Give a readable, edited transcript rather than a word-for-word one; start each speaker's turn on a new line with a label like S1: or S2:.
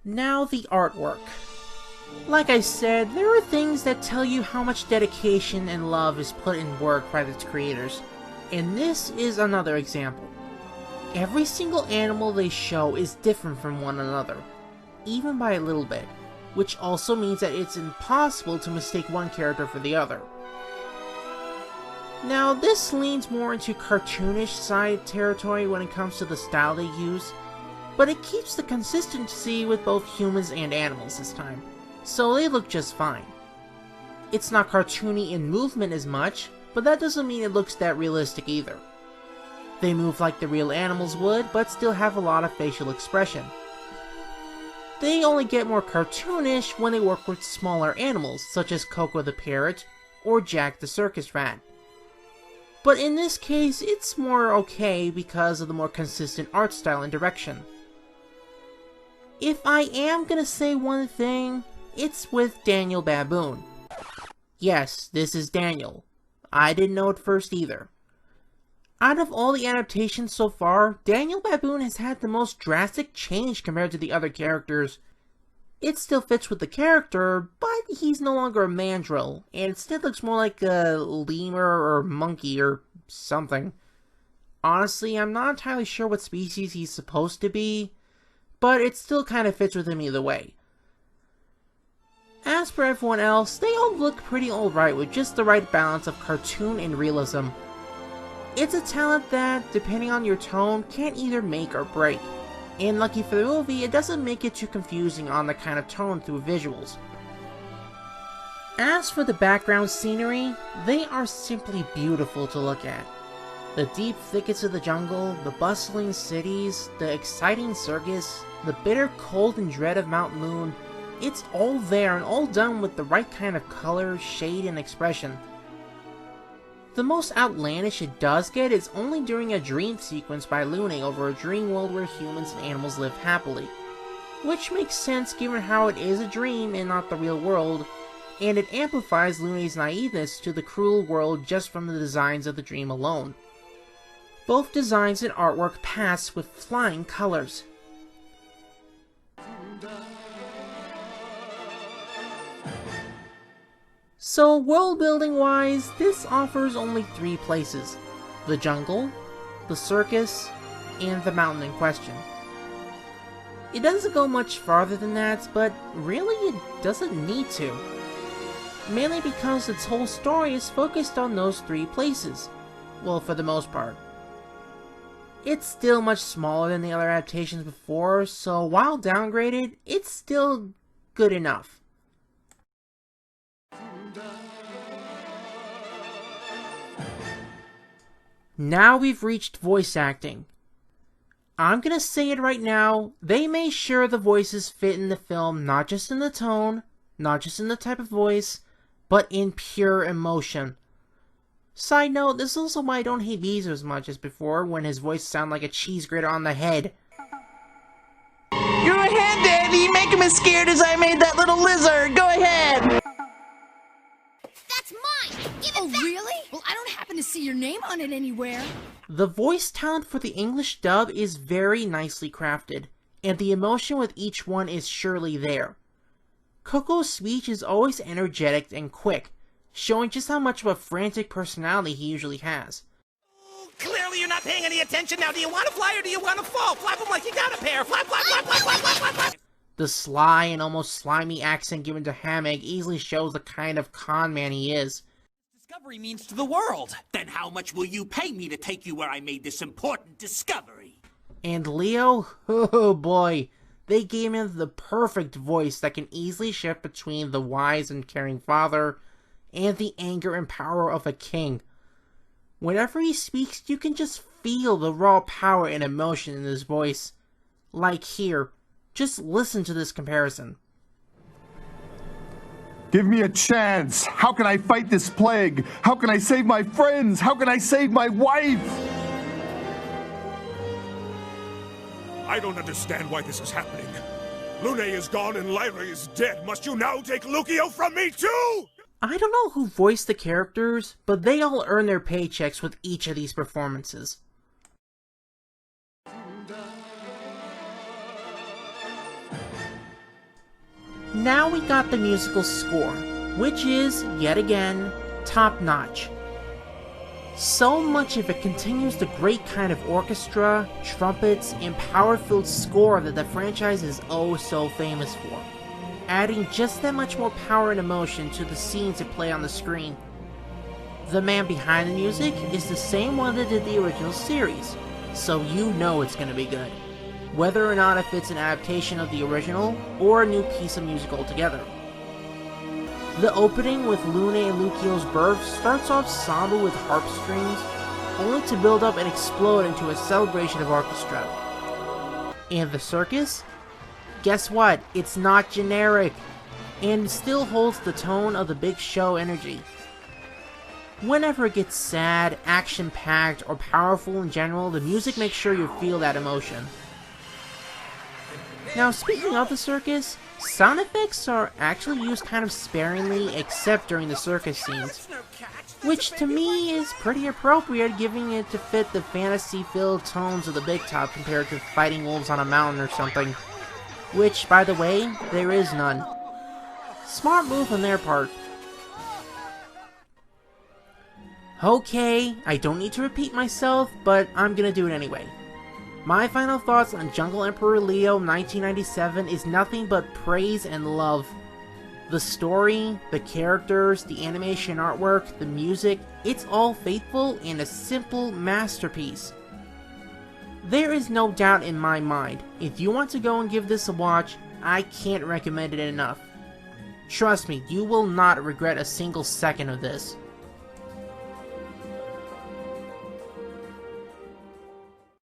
S1: Now the artwork. Like I said, there are things that tell you how much dedication and love is put in work by its creators, and this is another example. Every single animal they show is different from one another, even by a little bit, which also means that it's impossible to mistake one character for the other. Now, this leans more into cartoonish side territory when it comes to the style they use, but it keeps the consistency with both humans and animals this time, so they look just fine. It's not cartoony in movement as much, but that doesn't mean it looks that realistic either. They move like the real animals would, but still have a lot of facial expression. They only get more cartoonish when they work with smaller animals, such as Coco the parrot or Jack the circus rat. But in this case, it's more okay because of the more consistent art style and direction. If I am gonna say one thing, it's with Daniel Baboon. Yes, this is Daniel. I didn't know it first either. Out of all the adaptations so far, Daniel Baboon has had the most drastic change compared to the other characters. It still fits with the character, but he's no longer a mandrill, and instead looks more like a lemur or monkey or something. Honestly, I'm not entirely sure what species he's supposed to be, but it still kind of fits with him either way. As for everyone else, they all look pretty alright with just the right balance of cartoon and realism. It's a talent that, depending on your tone, can either make or break. And lucky for the movie, it doesn't make it too confusing on the kind of tone through visuals. As for the background scenery, they are simply beautiful to look at. The deep thickets of the jungle, the bustling cities, the exciting circus, the bitter cold and dread of Mount Moon, it's all there and all done with the right kind of color, shade, and expression. The most outlandish it does get is only during a dream sequence by Looney over a dream world where humans and animals live happily. Which makes sense given how it is a dream and not the real world, and it amplifies Looney's naiveness to the cruel world just from the designs of the dream alone. Both designs and artwork pass with flying colors. So world building wise, this offers only 3 places: the jungle, the circus, and the mountain in question. It doesn't go much farther than that, but really it doesn't need to. Mainly because its whole story is focused on those 3 places. Well, for the most part. It's still much smaller than the other adaptations before, so while downgraded, it's still good enough. Now we've reached voice acting. I'm gonna say it right now, they made sure the voices fit in the film, not just in the tone, not just in the type of voice, but in pure emotion. Side note, this is also why I don't hate Beezer as much as before, when his voice sounded like a cheese grater on the head.
S2: Go ahead, Daddy, make him as scared as I made that little lizard, go ahead!
S3: That's mine! Give it back! Really? Well, I don't happen to see your name on it anywhere.
S1: The voice talent for the English dub is very nicely crafted, and the emotion with each one is surely there. Coco's speech is always energetic and quick, showing just how much of a frantic personality he usually has.
S4: Clearly you're not paying any attention now. Do you want to fly or do you want to fall? Flap them like you got a pair. Flap, flap, flap, flap, flap, flap, flap, flap.
S1: The sly and almost slimy accent given to Hammock easily shows the kind of con man he is.
S4: Discovery means to the world. Then how much will you pay me to take you where I made this important discovery?
S1: And Leo? Oh boy. They gave him the perfect voice that can easily shift between the wise and caring father and the anger and power of a king. Whenever he speaks, you can just feel the raw power and emotion in his voice. Like here. Just listen to this comparison.
S5: Give me a chance! How can I fight this plague? How can I save my friends? How can I save my wife?
S6: I don't understand why this is happening. Lune is gone and Lyra is dead. Must you now take Lucio from me too?
S1: I don't know who voiced the characters, but they all earn their paychecks with each of these performances. Now we got the musical score, which is, yet again, top-notch. So much of it continues the great kind of orchestra, trumpets, and power-filled score that the franchise is oh so famous for, adding just that much more power and emotion to the scenes that play on the screen. The man behind the music is the same one that did the original series, so you know it's gonna be good, whether or not if it's an adaptation of the original or a new piece of music altogether. The opening with Lune and Lucao's birth starts off somber with harp strings, only to build up and explode into a celebration of orchestra. And the circus? Guess what? It's not generic, and still holds the tone of the big show energy. Whenever it gets sad, action-packed, or powerful in general, the music makes sure you feel that emotion. Now, speaking of the circus, sound effects are actually used kind of sparingly except during the circus scenes, which to me is pretty appropriate, giving it to fit the fantasy-filled tones of the Big Top compared to fighting wolves on a mountain or something, which, by the way, there is none. Smart move on their part. Okay, I don't need to repeat myself, but I'm gonna do it anyway. My final thoughts on Jungle Emperor Leo 1997 is nothing but praise and love. The story, the characters, the animation artwork, the music, it's all faithful and a simple masterpiece. There is no doubt in my mind, if you want to go and give this a watch, I can't recommend it enough. Trust me, you will not regret a single second of this.